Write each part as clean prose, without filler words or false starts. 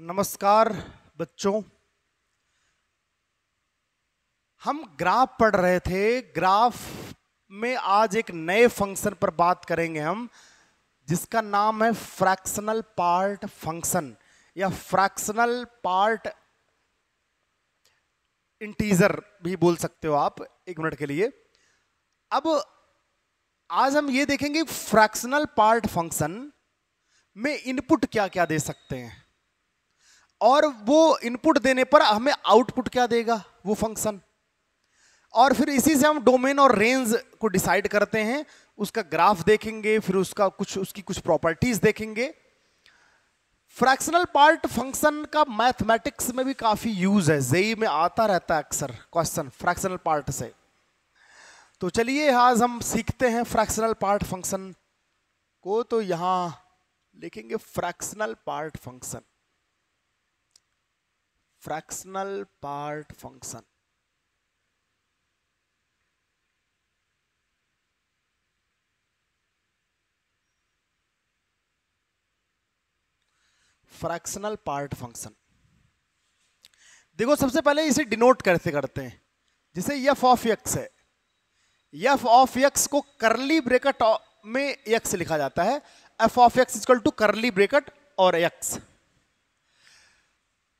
नमस्कार बच्चों। हम ग्राफ पढ़ रहे थे। ग्राफ में आज एक नए फंक्शन पर बात करेंगे हम, जिसका नाम है फ्रैक्शनल पार्ट फंक्शन या फ्रैक्शनल पार्ट इंटीजर भी बोल सकते हो आप एक मिनट के लिए। अब आज हम ये देखेंगे फ्रैक्शनल पार्ट फंक्शन में इनपुट क्या क्या दे सकते हैं और वो इनपुट देने पर हमें आउटपुट क्या देगा वो फंक्शन, और फिर इसी से हम डोमेन और रेंज को डिसाइड करते हैं। उसका ग्राफ देखेंगे, फिर उसकी कुछ प्रॉपर्टीज देखेंगे। फ्रैक्शनल पार्ट फंक्शन का मैथमेटिक्स में भी काफी यूज है, जेई में आता रहता है अक्सर क्वेश्चन फ्रैक्शनल पार्ट से। तो चलिए आज हम सीखते हैं फ्रैक्शनल पार्ट फंक्शन को। तो यहां लिखेंगे fractional part function, fractional part function. Fractional part function देखो, सबसे पहले इसे डिनोट करते करते हैं। जैसे एफ ऑफ एक्स है, एफ ऑफ एक्स को करली ब्रैकेट में एक्स लिखा जाता है। F of x equal to curly bracket और एक्स।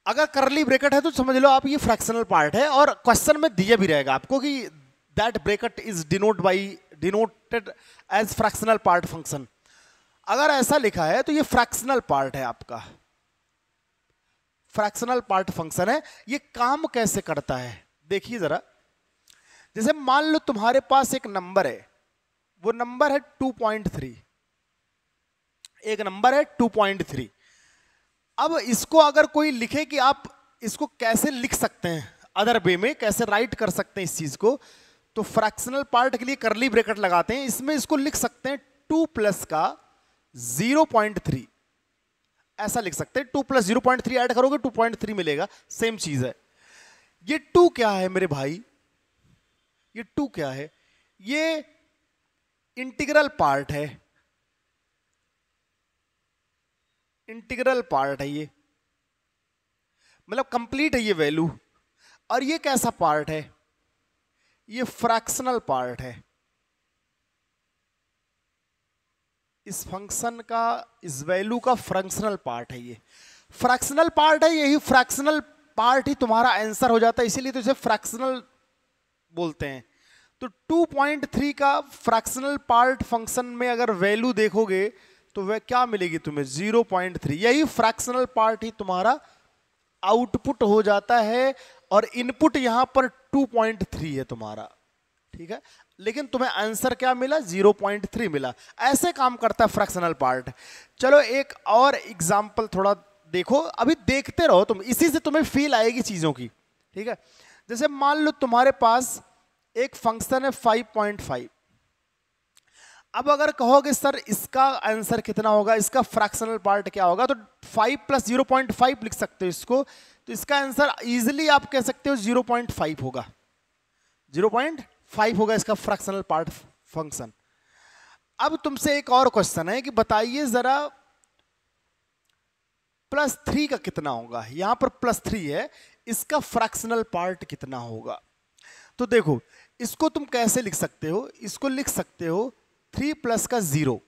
अगर करली ब्रैकेट है तो समझ लो आप ये फ्रैक्शनल पार्ट है, और क्वेश्चन में दिया भी रहेगा आपको कि that bracket is denoted as fractional part function. अगर ऐसा लिखा है तो ये फ्रैक्शनल पार्ट है आपका, फ्रैक्शनल पार्ट फंक्शन है। ये काम कैसे करता है देखिए जरा। जैसे मान लो तुम्हारे पास एक नंबर है, वो नंबर है 2.3, एक नंबर है 2.3। अब इसको अगर कोई लिखे कि आप इसको कैसे लिख सकते हैं, अदर वे में कैसे राइट कर सकते हैं इस चीज को, तो फ्रैक्शनल पार्ट के लिए करली ब्रैकेट लगाते हैं। इसमें इसको लिख सकते हैं 2 प्लस का 0.3, ऐसा लिख सकते हैं। 2 प्लस 0.3 ऐड करोगे 2.3 मिलेगा, सेम चीज है। ये 2 क्या है मेरे भाई, ये 2 क्या है? ये इंटीग्रल पार्ट है, इंटीग्रल पार्ट है ये, मतलब कंप्लीट है ये वैल्यू। और ये कैसा पार्ट है? ये फ्रैक्शनल पार्ट है इस फंक्शन का, इस वैल्यू का फ्रैक्शनल पार्ट है ये। फ्रैक्शनल पार्ट है, यही फ्रैक्शनल पार्ट ही तुम्हारा आंसर हो जाता है, इसीलिए तो इसे फ्रैक्शनल बोलते हैं। तो 2.3 का फ्रैक्शनल पार्ट फंक्शन में अगर वैल्यू देखोगे तो वह क्या मिलेगी तुम्हें? 0.3। यही फ्रैक्शनल पार्ट ही तुम्हारा आउटपुट हो जाता है, और इनपुट यहां पर 2.3 है तुम्हारा, ठीक है। लेकिन तुम्हें आंसर क्या मिला? 0.3 मिला। ऐसे काम करता है फ्रैक्शनल पार्ट। चलो एक और एग्जांपल थोड़ा देखो, अभी देखते रहो तुम, इसी से तुम्हें फील आएगी चीजों की, ठीक है। जैसे मान लो तुम्हारे पास एक फंक्शन है 5.5। अब अगर कहोगे सर इसका आंसर कितना होगा, इसका फ्रैक्शनल पार्ट क्या होगा, तो 5 प्लस 0.5 लिख सकते हो इसको। तो इसका आंसर इजीली आप कह सकते हो 0.5 होगा, 0.5 होगा इसका फ्रैक्शनल पार्ट फंक्शन। अब तुमसे एक और क्वेश्चन है कि बताइए जरा +3 का कितना होगा। यहां पर +3 है, इसका फ्रैक्शनल पार्ट कितना होगा? तो देखो इसको तुम कैसे लिख सकते हो, इसको लिख सकते हो 3 प्लस का 0,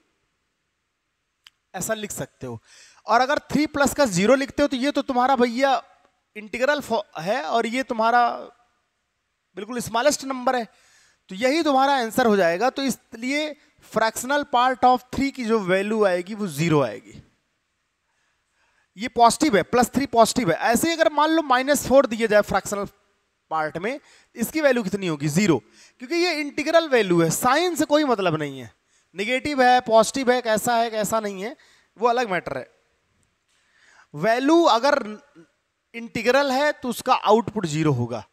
ऐसा लिख सकते हो। और अगर 3 प्लस का 0 लिखते हो तो ये तो तुम्हारा भैया इंटीग्रल है, और ये तुम्हारा बिल्कुल स्मॉलेस्ट नंबर है, तो यही तुम्हारा आंसर हो जाएगा। तो इसलिए फ्रैक्शनल पार्ट ऑफ 3 की जो वैल्यू आएगी वो 0 आएगी। ये पॉजिटिव है, +3 पॉजिटिव है। ऐसे ही अगर मान लो -4 दिया जाए फ्रैक्शनल पार्ट में, इसकी वैल्यू कितनी होगी? 0, क्योंकि ये इंटीग्रल वैल्यू है, साइन से कोई मतलब नहीं है। नेगेटिव है, पॉजिटिव है, कैसा नहीं है, वो अलग मैटर है। वैल्यू अगर इंटीग्रल है तो उसका आउटपुट 0 होगा।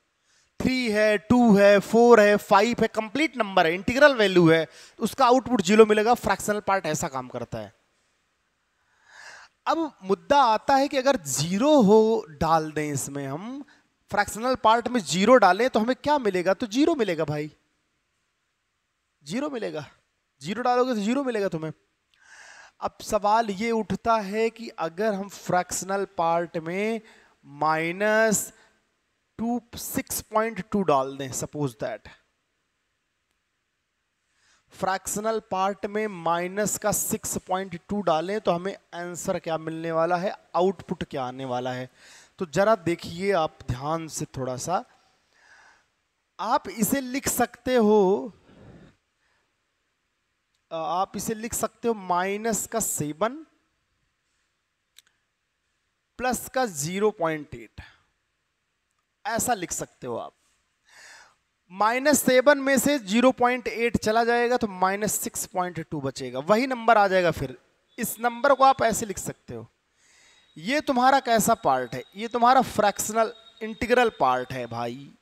3 है, 2 है, 4 है, 5 है, कंप्लीट नंबर है, इंटीग्रल वैल्यू है, तो उसका आउटपुट 0 मिलेगा। फ्रैक्शनल पार्ट ऐसा काम करता है। अब मुद्दा आता है कि अगर 0 हो डाल दें इसमें, हम फ्रैक्शनल पार्ट में 0 डालें तो हमें क्या मिलेगा? तो 0 मिलेगा भाई, 0 मिलेगा। 0 डालोगे तो 0 मिलेगा तुम्हें। अब सवाल ये उठता है कि अगर हम फ्रैक्शनल पार्ट में -6.2 डाल दें, सपोज दैट फ्रैक्शनल पार्ट में -6.2 डालें तो हमें आंसर क्या मिलने वाला है, आउटपुट क्या आने वाला है। तो जरा देखिए आप ध्यान से थोड़ा सा, आप इसे लिख सकते हो, -7 प्लस का 0.8, ऐसा लिख सकते हो आप। -7 में से 0.8 चला जाएगा तो -6.2 बचेगा, वही नंबर आ जाएगा। फिर इस नंबर को आप ऐसे लिख सकते हो, ये तुम्हारा कैसा पार्ट है, ये तुम्हारा फ्रैक्शनल इंटीग्रल पार्ट है भाई,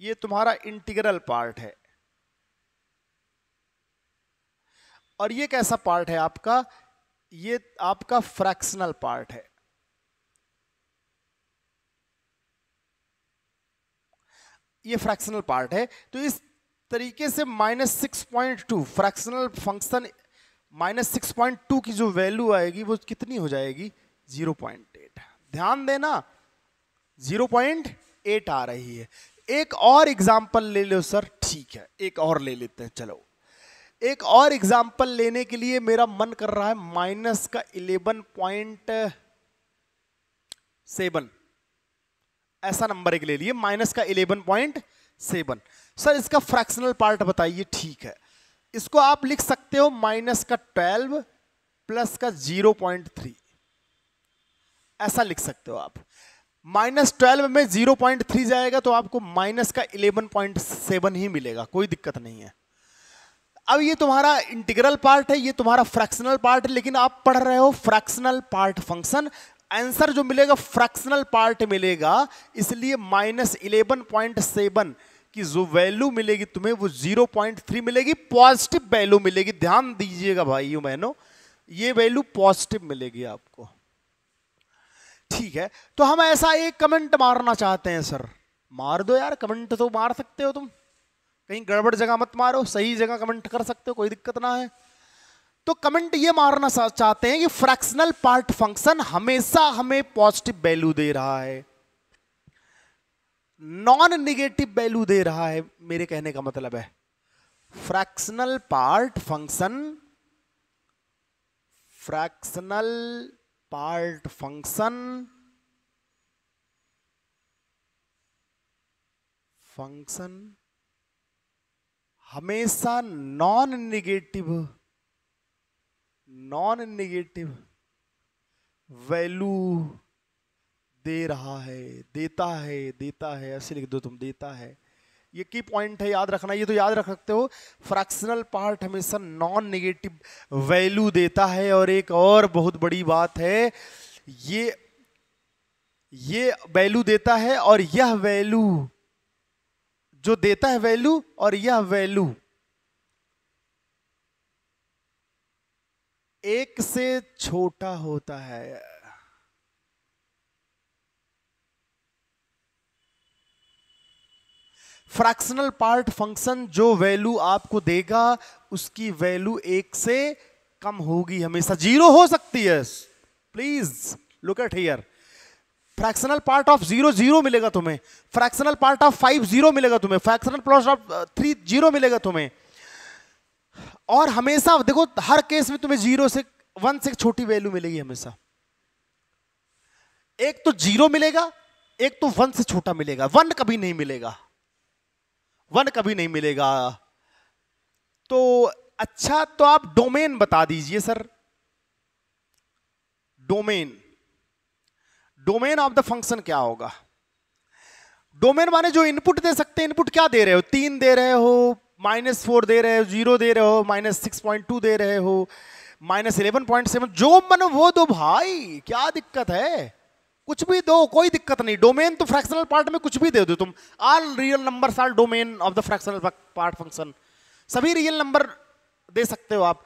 ये तुम्हारा इंटीग्रल पार्ट है। और ये कैसा पार्ट है आपका, ये आपका फ्रैक्शनल पार्ट है। ये फ्रैक्शनल पार्ट है। तो इस तरीके से -6.2 फ्रैक्शनल फंक्शन, -6.2 की जो वैल्यू आएगी वो कितनी हो जाएगी, 0.8। ध्यान देना 0.8 आ रही है। एक और एग्जाम्पल ले लो सर, ठीक है एक और ले लेते हैं। चलो एक और एग्जाम्पल लेने के लिए मेरा मन कर रहा है -11.7, ऐसा नंबर एक ले लिए, -11.7। सर इसका फ्रैक्शनल पार्ट बताइए। ठीक है, इसको आप लिख सकते हो -12 प्लस का 0.3, ऐसा लिख सकते हो आप। -12 में 0.3 जाएगा तो आपको -11.7 ही मिलेगा, कोई दिक्कत नहीं है। अब ये तुम्हारा इंटीग्रल पार्ट है, ये तुम्हारा फ्रैक्शनल पार्ट है, लेकिन आप पढ़ रहे हो फ्रैक्शनल पार्ट फंक्शन, आंसर जो मिलेगा फ्रैक्शनल पार्ट मिलेगा, इसलिए -11.7 की जो वैल्यू मिलेगी तुम्हें वो 0.3 मिलेगी, पॉजिटिव वैल्यू मिलेगी। ध्यान दीजिएगा भाइयों बहनों, ये वैल्यू पॉजिटिव मिलेगी आपको। ठीक है, तो हम ऐसा एक कमेंट मारना चाहते हैं। सर मार दो यार, कमेंट तो मार सकते हो तुम, कहीं गड़बड़ जगह मत मारो, सही जगह कमेंट कर सकते हो, कोई दिक्कत ना है। तो कमेंट ये मारना चाहते हैं कि फ्रैक्शनल पार्ट फंक्शन हमेशा हमें पॉजिटिव वैल्यू दे रहा है, नॉन निगेटिव वैल्यू दे रहा है। मेरे कहने का मतलब है fractional part function, fractional part function हमेशा नॉन निगेटिव वैल्यू दे रहा है, देता है, ऐसे लिख दो तुम, देता है। ये की पॉइंट है, याद रखना, ये तो याद रख सकते हो। फ्रैक्शनल पार्ट हमेशा नॉन नेगेटिव वैल्यू देता है। और एक और बहुत बड़ी बात है, ये वैल्यू देता है, और यह वैल्यू जो देता है वैल्यू, और यह वैल्यू 1 से छोटा होता है। फ्रैक्शनल पार्ट फंक्शन जो वैल्यू आपको देगा उसकी वैल्यू 1 से कम होगी, हमेशा 0 हो सकती है। Please look at here, fractional part of 0 0 मिलेगा तुम्हें, फ्रैक्शनल पार्ट ऑफ 5 0 मिलेगा तुम्हें, फ्रैक्शनल पार्ट ऑफ 3 0 मिलेगा तुम्हें। और हमेशा देखो हर केस में तुम्हें 0 से 1 से छोटी वैल्यू मिलेगी हमेशा। एक तो 0 मिलेगा, एक तो 1 से छोटा मिलेगा, 1 कभी नहीं मिलेगा, 1 कभी नहीं मिलेगा। तो अच्छा, तो आप डोमेन बता दीजिए sir. Domain of the function क्या होगा? डोमेन माने जो इनपुट दे सकते हैं। इनपुट क्या दे रहे हो? 3 दे रहे हो, -4 दे रहे हो, 0 दे रहे हो, -6.2 दे रहे हो, -11.7, जो मन वो दो भाई, क्या दिक्कत है? कुछ भी दो, कोई दिक्कत नहीं। डोमेन तो फ्रैक्शनल पार्ट में कुछ भी दे दो तुम। All real numbers are domain of the fractional part function, सभी रियल नंबर दे सकते हो आप।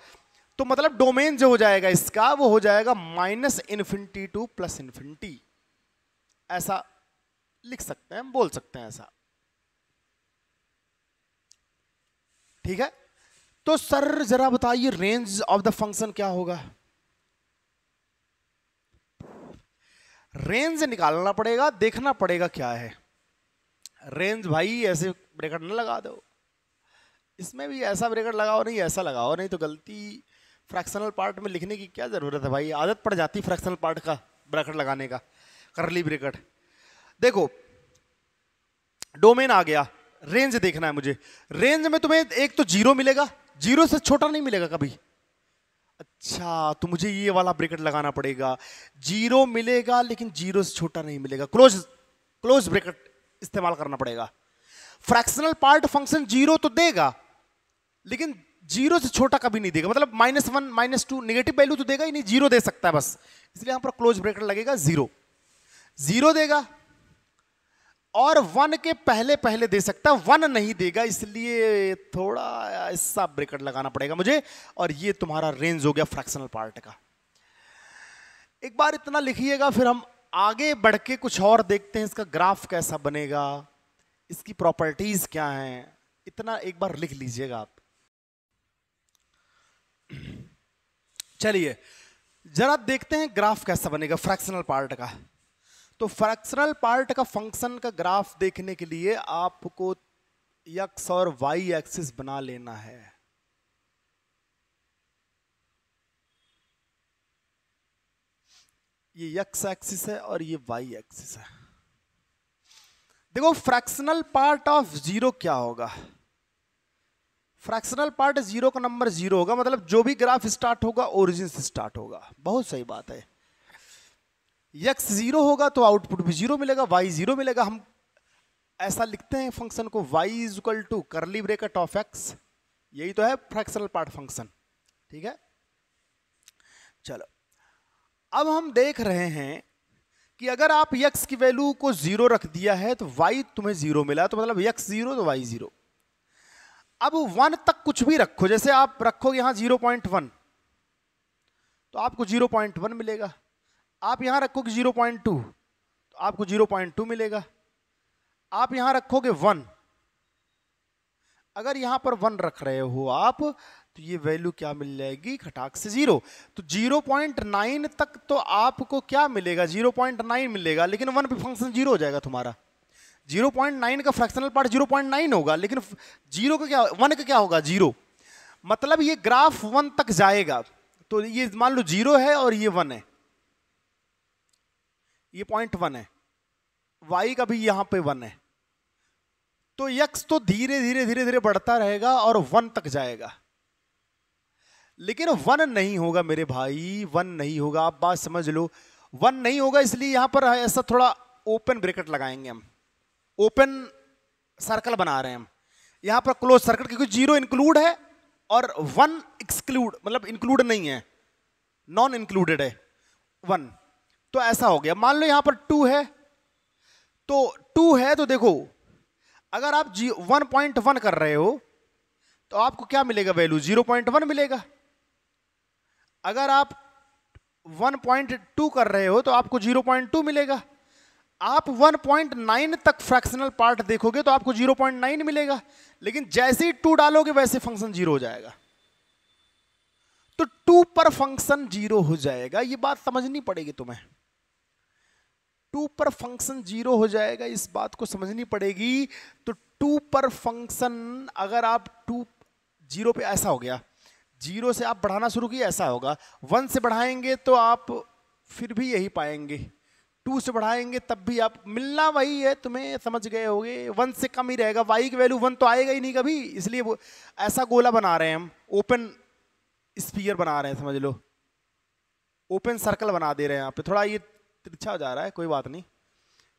तो मतलब डोमेन जो हो जाएगा इसका, वो हो जाएगा -∞ टू +∞, ऐसा लिख सकते हैं, बोल सकते हैं ऐसा। ठीक है, तो सर जरा बताइए रेंज ऑफ द फंक्शन क्या होगा? रेंज निकालना पड़ेगा, देखना पड़ेगा क्या है रेंज। भाई ऐसे ब्रैकेट न लगा दो, इसमें भी ऐसा ब्रैकेट लगाओ नहीं ऐसा लगाओ, नहीं तो गलती फ्रैक्शनल पार्ट में लिखने की क्या जरूरत है भाई, आदत पड़ जाती फ्रैक्शनल पार्ट का ब्रैकेट लगाने का, करली ब्रैकेट। देखो डोमेन आ गया, रेंज देखना है मुझे। रेंज में तुम्हें एक तो जीरो मिलेगा, जीरो से छोटा नहीं मिलेगा कभी। अच्छा तो मुझे ये वाला ब्रैकेट लगाना पड़ेगा, जीरो मिलेगा लेकिन जीरो से छोटा नहीं मिलेगा, क्लोज क्लोज ब्रैकेट इस्तेमाल करना पड़ेगा। फ्रैक्शनल पार्ट फंक्शन जीरो तो देगा लेकिन जीरो से छोटा कभी नहीं देगा, मतलब -1 -2 नेगेटिव वैल्यू तो देगा ही नहीं, जीरो दे सकता है बस, इसलिए यहां पर क्लोज ब्रैकेट लगेगा, जीरो जीरो देगा। और 1 के पहले पहले दे सकता है, 1 नहीं देगा, इसलिए थोड़ा ऐसा ब्रैकेट लगाना पड़ेगा मुझे। और ये तुम्हारा रेंज हो गया फ्रैक्शनल पार्ट का। एक बार इतना लिखिएगा, फिर हम आगे बढ़ के कुछ और देखते हैं, इसका ग्राफ कैसा बनेगा, इसकी प्रॉपर्टीज क्या हैं, इतना एक बार लिख लीजिएगा आप। चलिए जरा देखते हैं ग्राफ कैसा बनेगा फ्रैक्शनल पार्ट का। तो फ्रैक्शनल पार्ट का फंक्शन का ग्राफ देखने के लिए आपको एक्स और वाई एक्सिस बना लेना है। ये एक्स एक्सिस है और ये वाई एक्सिस है। देखो फ्रैक्शनल पार्ट ऑफ जीरो क्या होगा, फ्रैक्शनल पार्ट जीरो का नंबर जीरो होगा, मतलब जो भी ग्राफ स्टार्ट होगा ओरिजिन से स्टार्ट होगा। बहुत सही बात है, एक्स जीरो होगा तो आउटपुट भी जीरो मिलेगा, वाई जीरो मिलेगा। हम ऐसा लिखते हैं फंक्शन को, y is equal to curly bracket of x, यही तो है फ्रैक्शनल पार्ट फंक्शन, ठीक है। चलो अब हम देख रहे हैं कि अगर आप x की वैल्यू को जीरो रख दिया है तो y तुम्हें जीरो मिला, तो मतलब x जीरो तो y जीरो। अब 1 तक कुछ भी रखो, जैसे आप रखोगे यहां 0.1 तो आपको 0.1 मिलेगा, आप यहां रखोगे 0.2 तो आपको 0.2 मिलेगा, आप यहां रखोगे 1, अगर यहां पर 1 रख रहे हो आप तो ये वैल्यू क्या मिल जाएगी, खटाक से जीरो। तो 0.9 तक तो आपको क्या मिलेगा, 0.9 मिलेगा, लेकिन 1 पे फंक्शन जीरो हो जाएगा तुम्हारा। 0.9 का फ्रैक्शनल पार्ट 0.9 होगा, लेकिन जीरो का क्या, 1 का क्या होगा, जीरो। मतलब ये ग्राफ 1 तक जाएगा, तो ये मान लो जीरो है और ये 1 है, ये 0.1 है, y का भी यहां पे 1 है, तो x तो धीरे धीरे धीरे धीरे बढ़ता रहेगा और 1 तक जाएगा। लेकिन 1 नहीं होगा मेरे भाई, 1 नहीं होगा, आप बात समझ लो, 1 नहीं होगा, इसलिए यहां पर ऐसा थोड़ा ओपन ब्रैकेट लगाएंगे हम, ओपन सर्कल बना रहे हैं हम यहां पर, क्लोज सर्कल, क्योंकि जीरो इंक्लूड है और 1 एक्सक्लूड, मतलब इंक्लूड नहीं है, नॉन इंक्लूडेड है 1। तो ऐसा हो गया, मान लो यहां पर 2 है, तो 2 है तो देखो अगर आप 1.1 कर रहे हो तो आपको क्या मिलेगा वैल्यू, 0.1 मिलेगा। अगर आप 1.2 कर रहे हो तो आपको 0.2 मिलेगा। आप 1.9 तक फ्रैक्शनल पार्ट देखोगे तो आपको 0.9 मिलेगा, लेकिन जैसे ही 2 डालोगे वैसे फंक्शन जीरो हो जाएगा। तो 2 पर फंक्शन जीरो हो जाएगा, ये बात समझनी पड़ेगी तुम्हें। 2 पर फंक्शन जीरो हो जाएगा, इस बात को समझनी पड़ेगी। तो 2 पर फंक्शन अगर आप 2 जीरो पे, ऐसा हो गया, जीरो से आप बढ़ाना शुरू किए ऐसा होगा, 1 से बढ़ाएंगे तो आप फिर भी यही पाएंगे, 2 से बढ़ाएंगे तब भी आप, मिलना वही है, तुम्हें समझ गए होगे, 1 से कम ही रहेगा, y की वैल्यू 1 तो आएगा ही नहीं कभी, इसलिए वो ऐसा गोला बना रहे हैं हम, ओपन स्फीयर बना रहे हैं, समझ लो ओपन सर्कल बना दे रहे हैं यहाँ पे, थोड़ा ये तिरछा हो जा रहा है, कोई बात नहीं,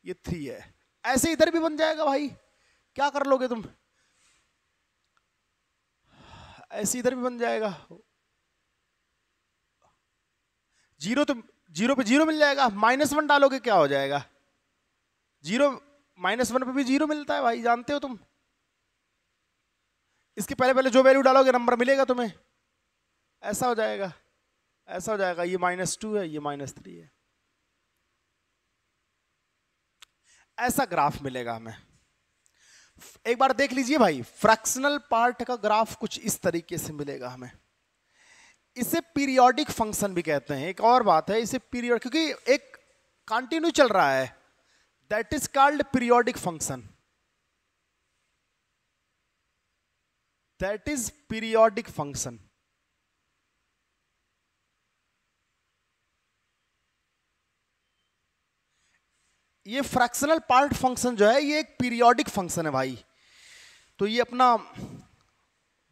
ये 3 है, ऐसे इधर भी बन जाएगा भाई, क्या कर लोगे तुम, ऐसे इधर भी बन जाएगा, जीरो तो जीरो पे जीरो मिल जाएगा, -1 डालोगे क्या हो जाएगा, जीरो, -1 पे भी जीरो मिलता है भाई, जानते हो तुम, इसके पहले पहले जो वैल्यू डालोगे नंबर मिलेगा तुम्हें, ऐसा हो जाएगा, ऐसा हो जाएगा, ये -2 है, ये -3 है, ऐसा ग्राफ मिलेगा हमें। एक बार देख लीजिए भाई, फ्रैक्शनल पार्ट का ग्राफ कुछ इस तरीके से मिलेगा हमें। इसे पीरियोडिक फंक्शन भी कहते हैं। एक और बात है, इसे पीरियड, क्योंकि एक कंटिन्यू चल रहा है, that is called periodic function, that is periodic function. ये फ्रैक्शनल पार्ट फंक्शन जो है ये एक पीरियोडिक फंक्शन है भाई। तो ये अपना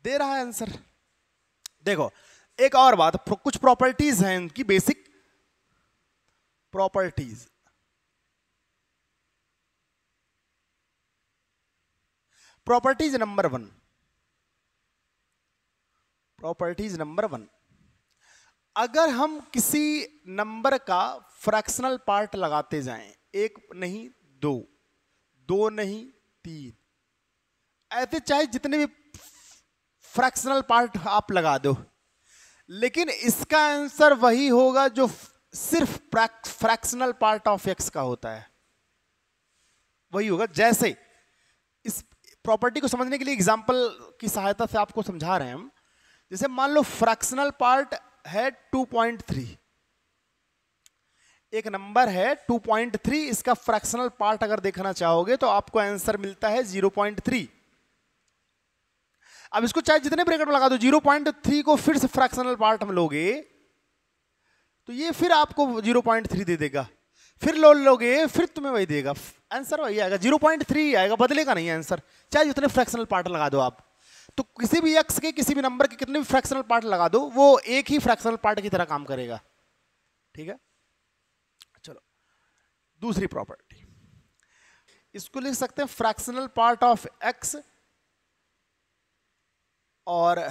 दे रहा है आंसर। देखो एक और बात, कुछ प्रॉपर्टीज हैं इनकी, basic properties. Properties number 1, properties number 1, अगर हम किसी नंबर का फ्रैक्शनल पार्ट लगाते जाएं, एक नहीं दो, दो नहीं तीन, ऐसे चाहे जितने भी फ्रैक्शनल पार्ट आप लगा दो, लेकिन इसका आंसर वही होगा जो सिर्फ फ्रैक्शनल पार्ट ऑफ एक्स का होता है, वही होगा। जैसे इस प्रॉपर्टी को समझने के लिए एग्जांपल की सहायता से आपको समझा रहे हैं हम। जैसे मान लो फ्रैक्शनल पार्ट है 2.3, एक नंबर है 2.3, इसका फ्रैक्शनल पार्ट अगर देखना चाहोगे तो आपको आंसर मिलता है 0.3। अब इसको चाहे जितने ब्रैकेट में लगा दो, 0.3 को फिर से फ्रैक्शनल पार्ट में लोगे तो ये फिर आपको 0.3 दे देगा, फिर लोगे फिर तुम्हें वही देगा, आंसर वही आएगा, 0.3 आएगा, बदलेगा नहीं आंसर, चाहे जितने फ्रैक्शनल पार्ट लगा दो आप। तो किसी भी एक्स के किसी भी नंबर के कितने भी फ्रैक्शनल पार्ट लगा दो, वो एक ही फ्रैक्शनल पार्ट की तरह काम करेगा। ठीक है, चलो दूसरी प्रॉपर्टी, इसको लिख सकते हैं फ्रैक्शनल पार्ट ऑफ एक्स और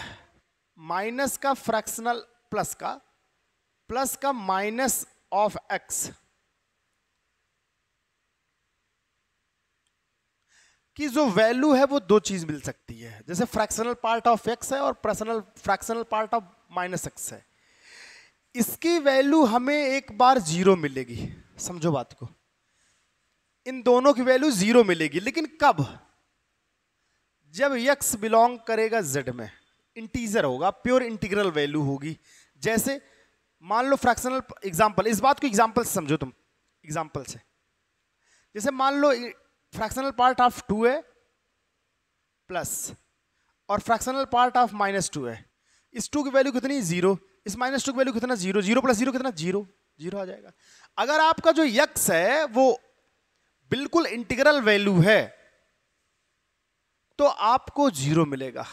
माइनस का फ्रैक्शनल प्लस का माइनस ऑफ एक्स की जो वैल्यू है वो दो चीज मिल सकती है। जैसे फ्रैक्शनल पार्ट ऑफ एक्स है और fractional part of minus x है, इसकी वैल्यू हमें एक बार 0 मिलेगी, समझो बात को, इन दोनों की वैल्यू 0 मिलेगी, लेकिन कब? जब x बिलोंग करेगा z में, इंटीजर होगा, प्योर इंटीग्रल वैल्यू होगी। जैसे मान लो फ्रैक्शनल एग्जांपल, इस बात को एग्जांपल से समझो तुम, एग्जांपल से, जैसे मान लो फ्रैक्शनल पार्ट ऑफ 2 है प्लस और फ्रैक्शनल पार्ट ऑफ -2 है, इस 2 की वैल्यू कितनी? 0, इस -2 की वैल्यू कितना? 0, 0 + 0 कितना? 0, 0 आ जाएगा। अगर आपका जो x है वो बिल्कुल इंटीग्रल वैल्यू है तो आपको 0 मिलेगा,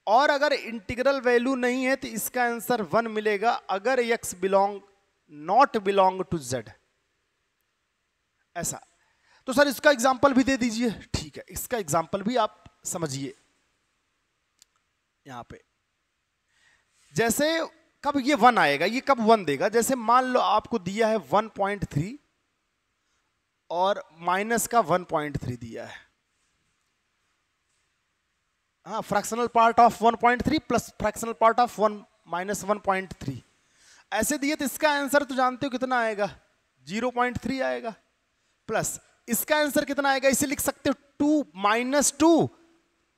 और अगर इंटीग्रल वैल्यू नहीं है तो इसका आंसर 1 मिलेगा, अगर x not belong to z। ऐसा। तो सर इसका एग्जांपल भी दे दीजिए। ठीक है, इसका एग्जांपल भी आप समझिए यहां पे। जैसे कब ये 1 आएगा, ये कब 1 देगा? जैसे मान लो आपको दिया है 1.3 और माइनस का 1.3 दिया है, हाँ, fractional part of 1.3 plus fractional part of 1 minus 1.3 ऐसे दिए, तो इसका आंसर तो जानते हो कितना आएगा? 0.3 आएगा। प्लस इसका आंसर कितना आएगा? इसे लिख सकते हो 2 - 2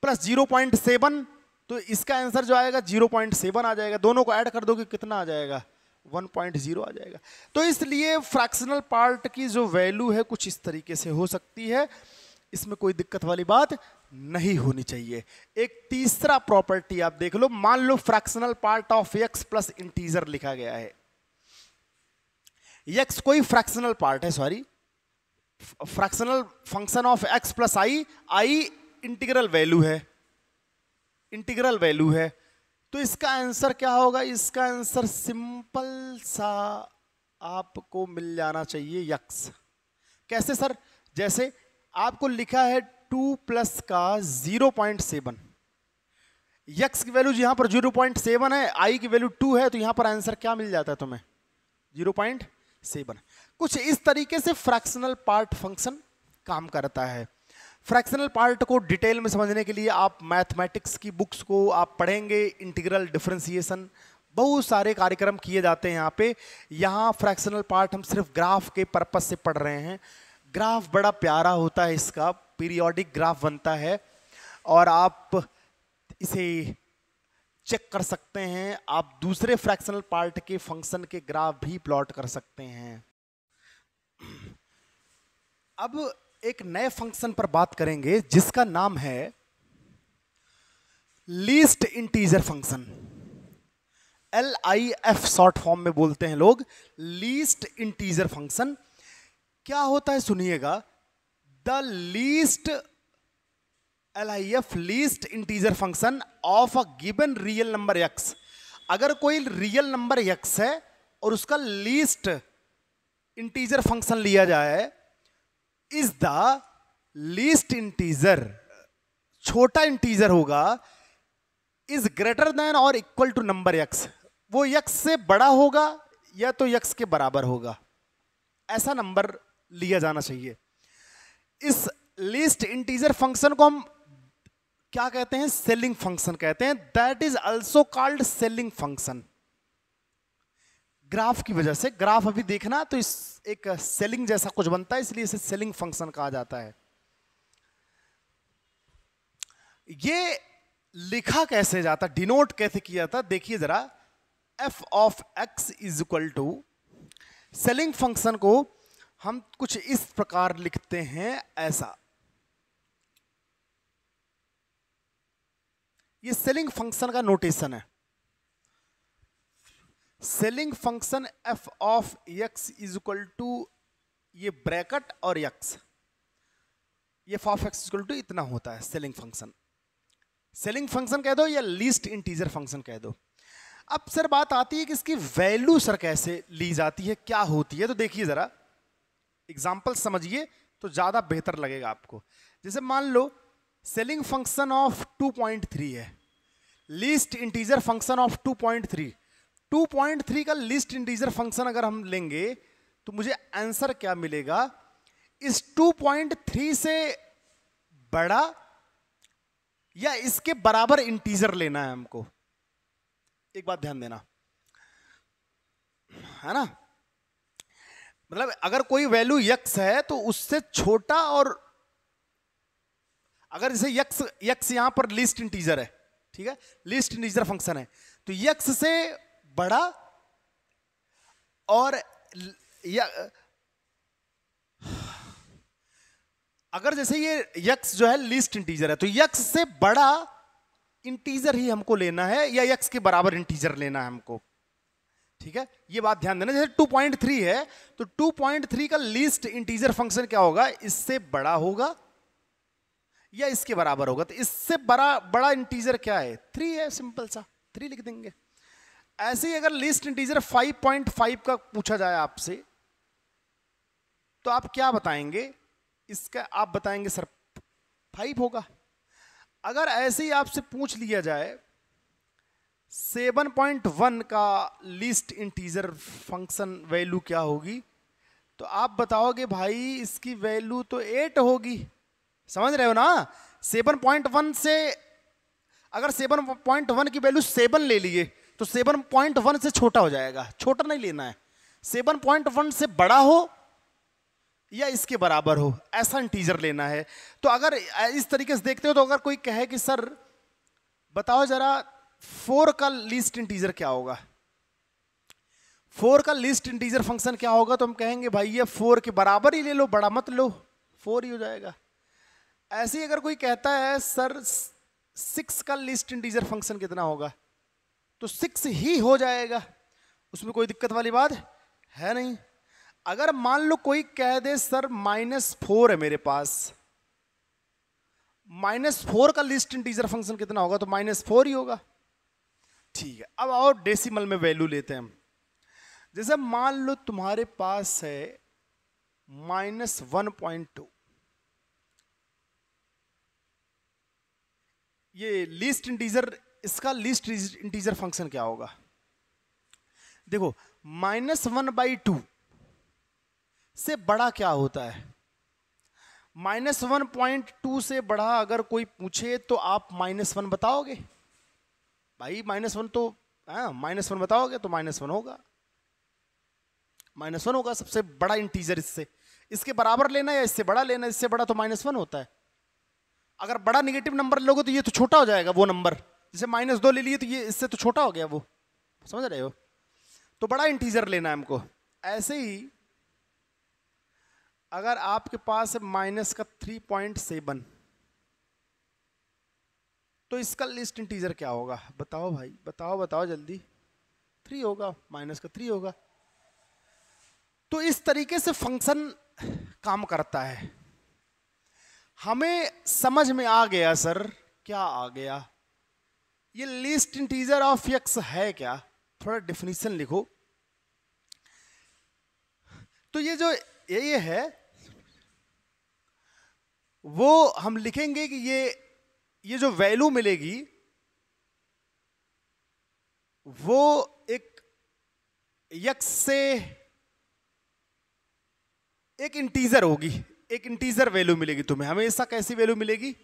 प्लस 0.7, तो इसका आंसर जो आएगा 0.7 आ जाएगा। दोनों को ऐड कर दोगे कितना आ जाएगा? 1.0 आ जाएगा। तो इसलिए फ्रैक्शनल पार्ट की जो वैल्यू है कुछ इस तरीके से हो सकती है, इसमें कोई दिक्कत वाली बात नहीं होनी चाहिए। एक तीसरा प्रॉपर्टी आप देख लो, मान लो fractional part of x plus integer लिखा गया है, x कोई फ्रैक्शनल पार्ट है, sorry, fractional function of x plus i integral value है, इंटीग्रल वैल्यू है, तो इसका आंसर क्या होगा? इसका आंसर सिंपल सा आपको मिल जाना चाहिए x। कैसे सर? जैसे आपको लिखा है 2 प्लस का 0.7, x की वैल्यू यहां पर 0.7 है, i की वैल्यू 2 है, तो यहां पर आंसर क्या मिल जाता है तुम्हें? 0.7। कुछ इस तरीके से फ्रैक्शनल पार्ट फंक्शन काम करता है। फ्रैक्शनल पार्ट को डिटेल में समझने के लिए आप मैथमेटिक्स की बुक्स को आप पढ़ेंगे, इंटीग्रल डिफरेंशिएशन, बहुत सारे कार्यक्रम किए जाते हैं यहाँ पे। यहाँ फ्रैक्शनल पार्ट हम सिर्फ ग्राफ के पर्पस से पढ़ रहे हैं। ग्राफ बड़ा प्यारा होता है इसका, पीरियोडिक ग्राफ बनता है और आप इसे चेक कर सकते हैं। आप दूसरे फ्रैक्शनल पार्ट के फंक्शन के ग्राफ भी प्लॉट कर सकते हैं। अब एक नए फंक्शन पर बात करेंगे जिसका नाम है least integer function. LIF short form में बोलते हैं लोग, लीस्ट इंटीजर फंक्शन। क्या होता है सुनिएगा, the least LIF least integer function of a given real number x। अगर कोई रियल नंबर x है और उसका लीस्ट इंटीजर फंक्शन लिया जाए, इज द लीस्ट इंटीजर, छोटा इंटीजर होगा, इज ग्रेटर देन और इक्वल टू नंबर x। वो x से बड़ा होगा या तो x के बराबर होगा, ऐसा नंबर लिया जाना चाहिए। इस लीस्ट इंटीजर फंक्शन को हम क्या कहते हैं, सेलिंग फंक्शन कहते हैं। That is also called selling function. Graph की वजह से, ग्राफ अभी देखना तो इस एक सेलिंग जैसा कुछ बनता है, इसलिए इसे सेलिंग फंक्शन कहा जाता है। ये लिखा कैसे जाता, डिनोट कैसे किया जाता, देखिए जरा। f of x is equal to, ceiling function को हम कुछ इस प्रकार लिखते हैं, ऐसा। ये सेलिंग फंक्शन का नोटेशन है। Ceiling function f of x is equal to, ये ब्रैकेट और x, ये f of x is equal to इतना होता है सेलिंग फंक्शन। सेलिंग फंक्शन कह दो या लीस्ट इंटीजर फंक्शन कह दो। अब सर बात आती है कि इसकी वैल्यू सर कैसे ली जाती है, क्या होती है। तो देखिए जरा, एग्जांपल समझिए तो ज्यादा बेहतर लगेगा आपको। जैसे मान लो सेलिंग फंक्शन ऑफ 2.3 है, लीस्ट इंटीजर फंक्शन ऑफ 2.3। 2.3 का लीस्ट इंटीजर फंक्शन अगर हम लेंगे तो मुझे आंसर क्या मिलेगा, इस 2.3 से बड़ा या इसके बराबर इंटीजर लेना है हमको। एक बात ध्यान देना, है ना, मतलब अगर कोई वैल्यू x है तो उससे छोटा, और अगर जैसे x यहां पर लीस्ट इंटीजर है, ठीक है, लीस्ट इंटीजर फंक्शन है, तो x से बड़ा और अगर जैसे ये x जो है लीस्ट इंटीजर है, तो x से बड़ा इंटीजर ही हमको लेना है या x के बराबर इंटीजर लेना है हमको, ठीक है। ये बात ध्यान देना। जैसे 2.3 है तो 2.3 का लीस्ट इंटीजर फंक्शन क्या होगा, इससे बड़ा होगा या इसके बराबर होगा। तो इससे बड़ा इंटीजर क्या है, 3 है, सिंपल सा 3 लिख देंगे। ऐसे ही अगर लीस्ट इंटीजर 5.5 का पूछा जाए आपसे, तो आप क्या बताएंगे, इसका आप बताएंगे सर 5 होगा। अगर ऐसे ही आपसे पूछ लिया जाए 7.1 का लीस्ट इंटीजर फंक्शन वैल्यू क्या होगी, तो आप बताओगे भाई इसकी वैल्यू तो 8 होगी। समझ रहे हो ना। 7.1 से अगर 7.1 की वैल्यू 7 ले लिए तो 7.1 से छोटा हो जाएगा, छोटा नहीं लेना है। 7.1 से बड़ा हो या इसके बराबर हो, ऐसा इंटीजर लेना है। तो अगर इस तरीके से देखते हो तो अगर कोई कहे कि सर बताओ जरा 4 का लीस्ट इंटीजर क्या होगा, 4 का लीस्ट इंटीजर फंक्शन क्या होगा, तो हम कहेंगे भाई ये 4 के बराबर ही ले लो, बड़ा मत लो, 4 ही हो जाएगा। ऐसे ही अगर कोई कहता है सर 6 का लीस्ट इंटीजर फंक्शन कितना होगा, तो 6 ही हो जाएगा, उसमें कोई दिक्कत वाली बात है नहीं। अगर मान लो कोई कह दे सर -4 है मेरे पास, -4 का लीस्ट इंटीजर फंक्शन कितना होगा, तो -4 ही होगा, ठीक है। अब और डेसिमल में वैल्यू लेते हैं हम। जैसे मान लो तुम्हारे पास है -1.2, ये लीस्ट इंटीजर, इसका लीस्ट इंटीजर फंक्शन क्या होगा, देखो -1/2 से बड़ा क्या होता है, -1.2 से बड़ा अगर कोई पूछे तो आप -1 बताओगे भाई, -1 तो -1 बताओगे तो -1 होगा, -1 होगा सबसे बड़ा इंटीजर। इससे इसके बराबर लेना या इससे बड़ा लेना, इससे बड़ा तो -1 होता है, अगर बड़ा निगेटिव नंबर लोगे तो ये तो छोटा हो जाएगा वो नंबर, जैसे -2 ले लिए तो ये इससे तो छोटा हो गया वो, समझ रहे हो? तो बड़ा इंटीजर लेना है हमको। ऐसे ही अगर आपके पास है -3.7, तो इसका लिस्ट इंटीजर क्या होगा? बताओ भाई, बताओ बताओ जल्दी। 3 होगा, -3 होगा। तो इस तरीके से फंक्शन काम करता है। हमें समझ में आ गया सर, क्या आ गया? ये लिस्ट इंटीजर ऑफ एक्स है क्या? थोड़ा डेफिनेशन लिखो। तो ये जो ये है वो हम लिखेंगे कि ये जो वैल्यू मिलेगी वो एक एक्स से एक इंटीजर होगी, एक इंटीजर वैल्यू मिलेगी तुम्हें हमेशा। कैसी वैल्यू मिलेगी?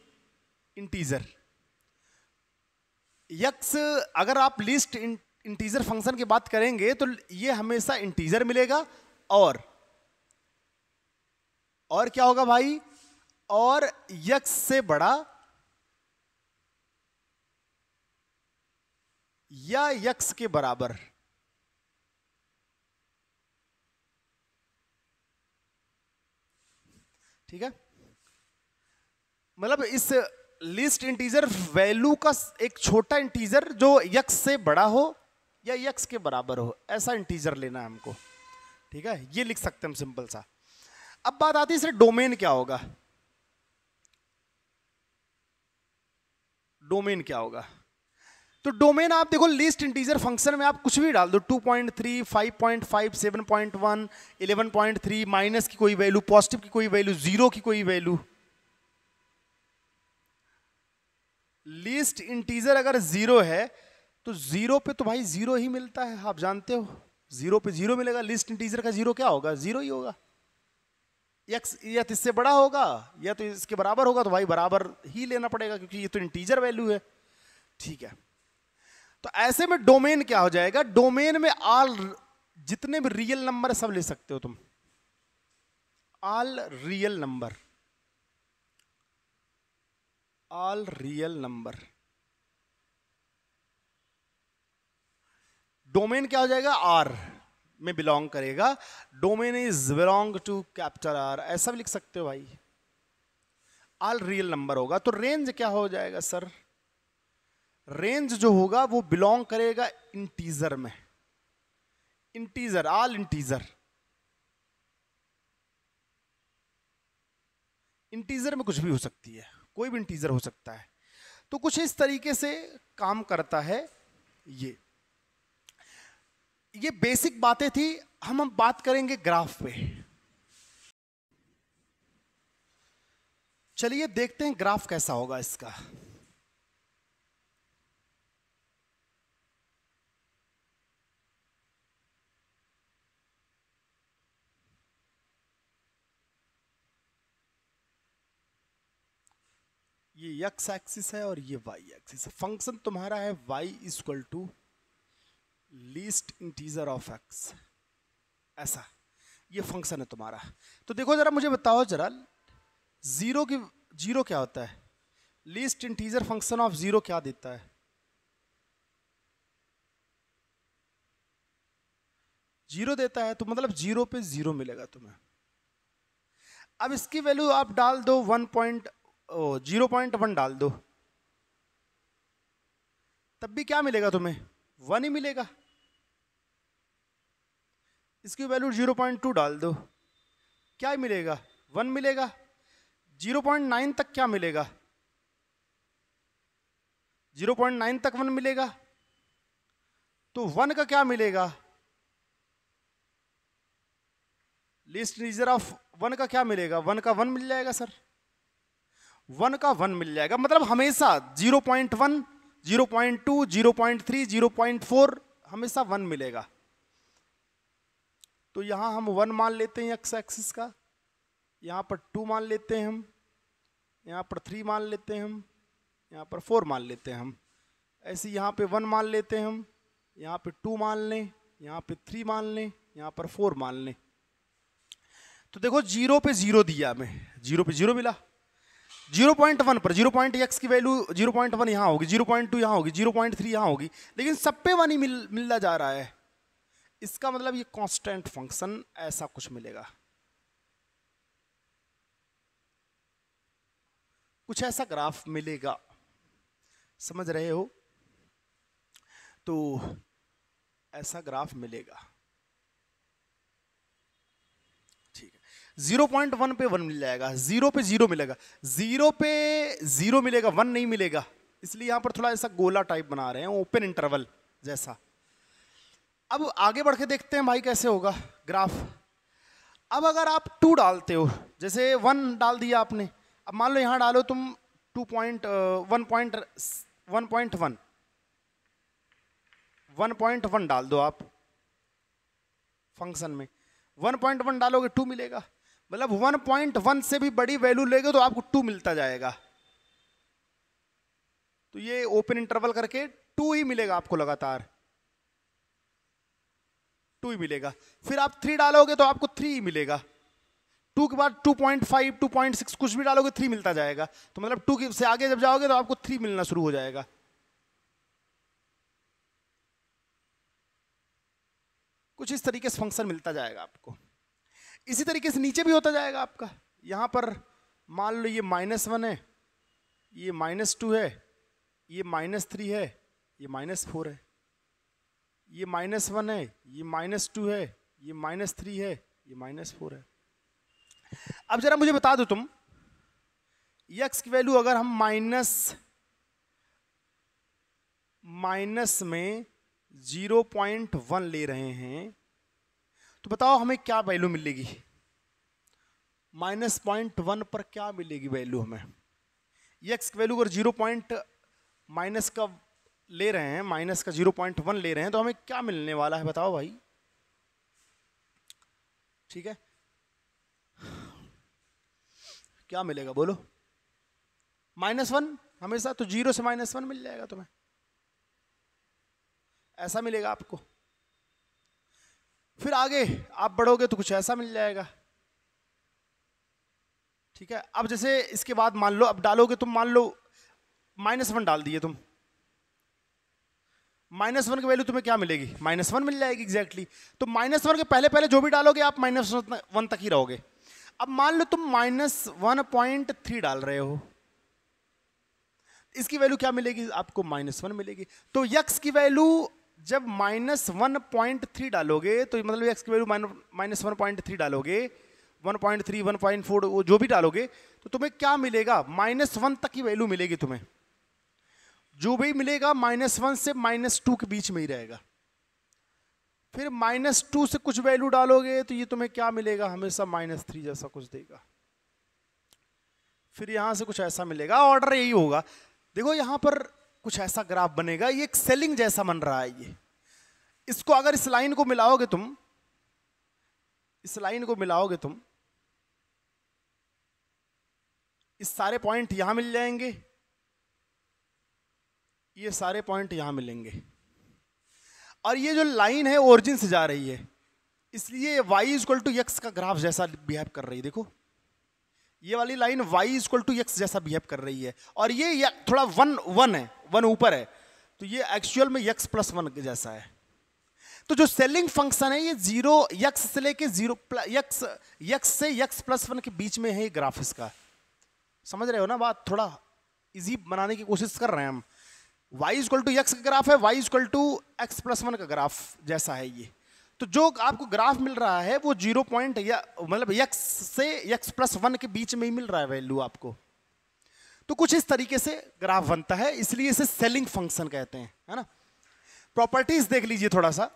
इंटीजर। एक्स, अगर आप लिस्ट इंटीजर फंक्शन की बात करेंगे तो ये हमेशा इंटीजर मिलेगा। और क्या होगा भाई? और एक्स से बड़ा या एक्स के बराबर। ठीक है, मतलब इस लिस्ट इंटीजर वैल्यू का एक छोटा इंटीजर जो एक्स से बड़ा हो या एक्स के बराबर हो, ऐसा इंटीजर लेना है हमको। ठीक है, ये लिख सकते हैं हम सिंपल सा। अब बात आती है इसे डोमेन क्या होगा? डोमेन क्या होगा? तो डोमेन आप देखो, लिस्ट इंटीजर फंक्शन में आप कुछ भी डाल दो, 2.3, 5.5, 7.1, 11.3, माइनस की कोई वैल्यू, पॉजिटिव की कोई वैल्यू, जीरो की कोई वैल्यू। लिस्ट इंटीजर अगर जीरो है तो जीरो पे तो भाई जीरो ही मिलता है, आप जानते हो। जीरो पे जीरो मिलेगा, लिस्ट इंटीजर का जीरो क्या होगा? जीरो ही होगा। एक्स या तो इससे बड़ा होगा या तो इसके बराबर होगा, तो भाई बराबर ही लेना पड़ेगा क्योंकि ये तो इंटीजर वैल्यू है। ठीक है, तो ऐसे में डोमेन क्या हो जाएगा? डोमेन में ऑल जितने भी रियल नंबर सब ले सकते हो तुम, all real number, all real number. Domain क्या हो जाएगा? आर में बिलोंग करेगा। Domain is belong to capital R, ऐसा भी लिख सकते हो भाई। ऑल रियल नंबर होगा। तो रेंज क्या हो जाएगा सर? रेंज जो होगा वो बिलोंग करेगा इंटीजर में। Integer, all integer. इंटीजर में कुछ भी हो सकती है, कोई भी इंटीजर हो सकता है। तो कुछ इस तरीके से काम करता है ये बेसिक बातें थी। हम बात करेंगे ग्राफ पे। चलिए देखते हैं ग्राफ कैसा होगा इसका। ये एक्स एक्सिस है और ये वाई एक्सिस है। फंक्शन तुम्हारा है y equal to least integer of x, ऐसा ये फंक्शन है तुम्हारा। तो देखो जरा, मुझे बताओ जरा, जीरो क्या होता है? Least integer function of zero क्या देता है? जीरो देता है, तो मतलब जीरो पे जीरो मिलेगा तुम्हें। अब इसकी वैल्यू आप डाल दो 0.1 डाल दो, तब भी क्या मिलेगा तुम्हें? 1 ही मिलेगा। इसकी वैल्यू 0.2 डाल दो, क्या मिलेगा? 1 मिलेगा। 0.9 तक क्या मिलेगा? 0.9 तक 1 मिलेगा। तो 1 का क्या मिलेगा? लिस्ट इंटीजर ऑफ 1 का क्या मिलेगा? 1 का 1 मिल जाएगा सर। 1 का 1 मिल जाएगा, मतलब हमेशा 0.1, 0.2, 0.3, 0.4 हमेशा 1 मिलेगा। तो यहां हम 1 मान लेते हैं एक्स एक्सिस का, यहां पर 2 मान लेते हैं हम, यहां पर 3 मान लेते हैं हम, यहां पर 4 मान लेते हैं हम। ऐसे यहां पे 1 मान लेते हैं हम, यहां पे 2 मान लें, यहां पे 3 मान लें, यहां पर 4 मान लें। तो देखो 0 पे 0 दिया हमें, 0 पे 0 मिला। 0.1 पर 0.x की वैल्यू 0.1 यहाँ होगी, 0.2 यहाँ होगी, 0.3 यहाँ होगी, लेकिन सब पे 1 ही मिलता जा रहा है। इसका मतलब ये कांस्टेंट फंक्शन ऐसा कुछ मिलेगा, कुछ ऐसा ग्राफ मिलेगा, समझ रहे हो? तो ऐसा ग्राफ मिलेगा, ठीक है। 0.1 पे 1 मिल जाएगा, 0 पे 0 मिलेगा, 0 पे 0 मिलेगा, 1 नहीं मिलेगा, इसलिए यहां पर थोड़ा ऐसा गोला टाइप बना रहे हैं, ओपन इंटरवल जैसा। अब आगे बढ़ के देखते हैं भाई कैसे होगा ग्राफ। अब अगर आप 2 डालते हो, जैसे 1 डाल दिया आपने, अब मान लो यहां डालो तुम 1.1 डाल दो आप फंक्शन में, 1.1 डालोगे 2 मिलेगा, मतलब 1.1 से भी बड़ी वैल्यू लेगे तो आपको 2 मिलता जाएगा। तो ये ओपन इंटरवल करके 2 ही मिलेगा आपको, लगातार 2 ही मिलेगा। फिर आप 3 डालोगे तो आपको 3 ही मिलेगा, 2 के बाद 2.5, 2.6 कुछ भी डालोगे 3 मिलता जाएगा। तो मतलब 2 से आगे जब जाओगे तो आपको 3 मिलना शुरू हो जाएगा। कुछ इस तरीके से फंक्शन मिलता जाएगा आपको। इसी तरीके से नीचे भी होता जाएगा आपका। यहां पर मान लो ये -1 है, ये -2 है, ये -3 है, ये -4 है, ये -1 है, ये -2 है, ये -3 है, ये -4 है। अब जरा मुझे बता दो तुम, x की वैल्यू अगर हम माइनस में 0.1 ले रहे हैं तो बताओ हमें क्या वैल्यू मिलेगी? -0.1 पर क्या मिलेगी वैल्यू हमें? x की वैल्यू अगर 0. माइनस का ले रहे हैं, माइनस का 0.1 ले रहे हैं, तो हमें क्या मिलने वाला है बताओ भाई? ठीक है, क्या मिलेगा बोलो? -1 हमेशा, तो 0 से -1 मिल जाएगा तुम्हें, ऐसा मिलेगा आपको। फिर आगे आप बढ़ोगे तो कुछ ऐसा मिल जाएगा, ठीक है। अब जैसे इसके बाद मान लो, अब डालोगे तुम, मान लो -1 डाल दिए तुम, -1 की वैल्यू तुम्हें क्या मिलेगी? -1 मिल जाएगी एग्जैक्टली। तो -1 के पहले पहले जो भी डालोगे आप -1 तक ही रहोगे। अब मान लो तुम -1.3 डाल रहे हो, इसकी वैल्यू क्या मिलेगी आपको? -1 मिलेगी। तो x की वैल्यू जब -1.3 डालोगे तो मतलब x की वैल्यू -1.3 डालोगे, 1.3, 1.4 वो जो भी डालोगे, तो तुम्हें क्या मिलेगा? -1 तक की वैल्यू मिलेगी तुम्हें। जो भी मिलेगा -1 से -2 के बीच में ही रहेगा। फिर -2 से कुछ वैल्यू डालोगे तो ये तुम्हें क्या मिलेगा? हमेशा -3 जैसा कुछ देगा। फिर यहां से कुछ ऐसा मिलेगा, ऑर्डर यही होगा। देखो यहां पर कुछ ऐसा ग्राफ बनेगा, ये एक सेलिंग जैसा बन रहा है ये। इसको अगर इस लाइन को मिलाओगे तुम, इस लाइन को मिलाओगे तुम, इस सारे पॉइंट यहां मिल जाएंगे, ये सारे पॉइंट यहां मिलेंगे, और ये जो लाइन है ओरिजिन से जा रही है, इसलिए y = x का ग्राफ जैसा बिहेव कर रही है। देखो ये वाली लाइन y = x जैसा बिहेव कर रही है, और ये थोड़ा 1 है, 1 ऊपर है, तो ये एक्चुअल में x + 1 के जैसा है। तो जो सेलिंग फंक्शन है ये 0 x से लेके 0 x से x + 1 के बीच में है ये ग्राफ इसका। समझ रहे हो ना बात? थोड़ा इजी बनाने की कोशिश कर रहे हैं हम। y = x का ग्राफ है, y = x + 1 का ग्राफ जैसा है ये। तो जो आपको ग्राफ मिल रहा है वो 0 पॉइंट या मतलब x से x + 1 के बीच में ही मिल रहा है वैल्यू आपको। तो कुछ इस तरीके से ग्राफ बनता है, इसलिए इसे सेलिंग फंक्शन कहते हैं, है ना। प्रॉपर्टीज देख लीजिए थोड़ा सा।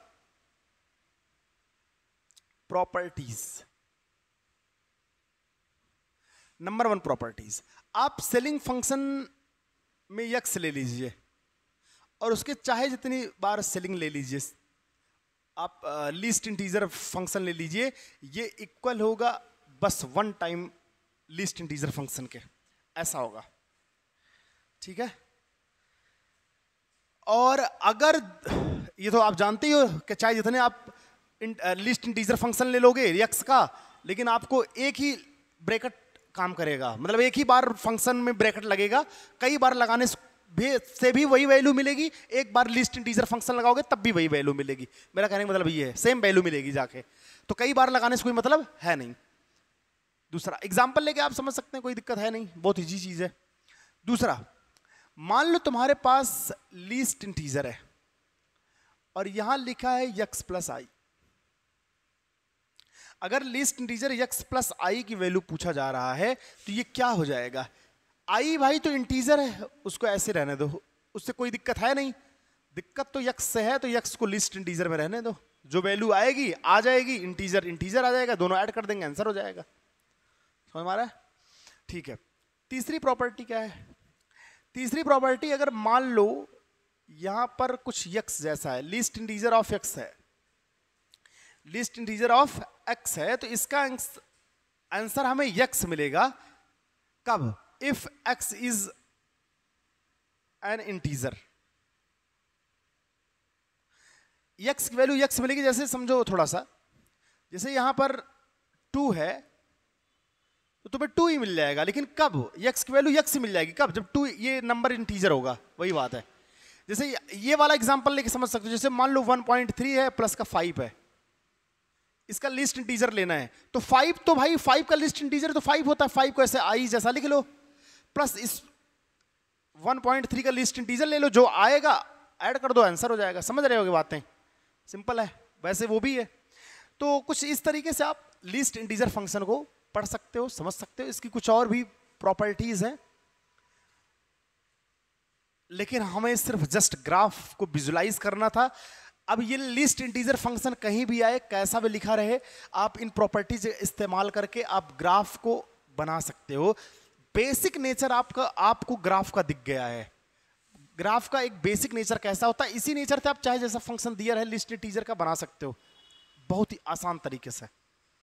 प्रॉपर्टीज, नंबर 1 प्रॉपर्टीज, आप सेलिंग फंक्शन में x ले लीजिए और उसके चाहे जितनी बार सेलिंग ले लीजिए, आप लीस्ट इंटीजर फंक्शन ले लीजिए, ये इक्वल होगा बस 1 टाइम लीस्ट इंटीजर फंक्शन के, ऐसा होगा, ठीक है। और अगर ये तो आप जानते ही हो कि चाहे जितने आप लीस्ट इंटीजर फंक्शन ले लोगे x का, लेकिन आपको एक ही ब्रैकेट काम करेगा, मतलब एक ही बार फंक्शन में ब्रैकेट लगेगा, कई बार लगाने से भी वही वैल्यू मिलेगी, एक बार लिस्ट इंटीजर फंक्शन लगाओगे तब भी वही वैल्यू मिलेगी। मेरा कहने का मतलब ये है, सेम वैल्यू मिलेगी जाके, तो कई बार लगाने से कोई मतलब है नहीं। दूसरा एग्जांपल लेके आप समझ सकते हैं, कोई दिक्कत है नहीं, बहुत इजी चीज है। दूसरा, मान लो तुम्हारे पास लीस्ट इंटीजर है और यहां लिखा है x प्लस आई। अगर लीस्ट इंटीजर x प्लस आई की वैल्यू पूछा जा रहा है तो ये क्या हो जाएगा? आई भाई तो इंटीजर है, उसको ऐसे रहने दो, उससे कोई दिक्कत है नहीं। दिक्कत तो x से है, तो x को लिस्ट इंटीजर में रहने दो, जो वैल्यू आएगी आ जाएगी, इंटीजर इंटीजर आ जाएगा, दोनों ऐड कर देंगे, आंसर हो जाएगा। समझ में आ रहा है? ठीक है। तीसरी प्रॉपर्टी क्या है? तीसरी प्रॉपर्टी, अगर मान लो यहां पर कुछ x जैसा है, लिस्ट इंटीजर ऑफ x है, लिस्ट इंटीजर ऑफ x है, तो इसका आंसर हमें x मिलेगा कब? If x is an integer. x की वैल्यू x मिलेगी, जैसे समझो थोड़ा सा, जैसे यहां पर 2 है तो तुम्हें 2 ही मिल जाएगा, लेकिन कब? x की वैल्यू x ही मिल जाएगी कब? जब 2 ये नंबर इंटीजर होगा, वही बात है। जैसे ये वाला एग्जांपल लेके समझ सकते हो, जैसे मान लो 1.3 है प्लस का 5 है, इसका लिस्ट इंटीजर लेना है, तो 5 तो भाई 5 का लिस्ट इंटीजर तो 5 होता है, 5 को ऐसे आई जैसा लिख लो, प्लस इस 1.3 का लिस्ट इंटीजर ले लो, जो आएगा ऐड कर दो, आंसर हो जाएगा। समझ रहे होगे बातें? सिंपल है, वैसे वो भी है। तो कुछ इस तरीके से आप लिस्ट इंटीजर फंक्शन को पढ़ सकते हो, समझ सकते हो। इसकी कुछ और भी प्रॉपर्टीज हैं, लेकिन हमें सिर्फ जस्ट ग्राफ को विजुलाइज करना था। अब ये लिस्ट इंटीजर फंक्शन कहीं भी आए, कैसा भी लिखा रहे, आप इन प्रॉपर्टीज इस्तेमाल करके आप ग्राफ को बना सकते हो। बेसिक नेचर आपको ग्राफ का दिख गया है। ग्राफ का एक बेसिक नेचर कैसा होता है, इसी नेचर से आप चाहे जैसा फंक्शन दिया रहे लिस्ट इंटीजर का बना सकते हो, बहुत ही आसान तरीके से।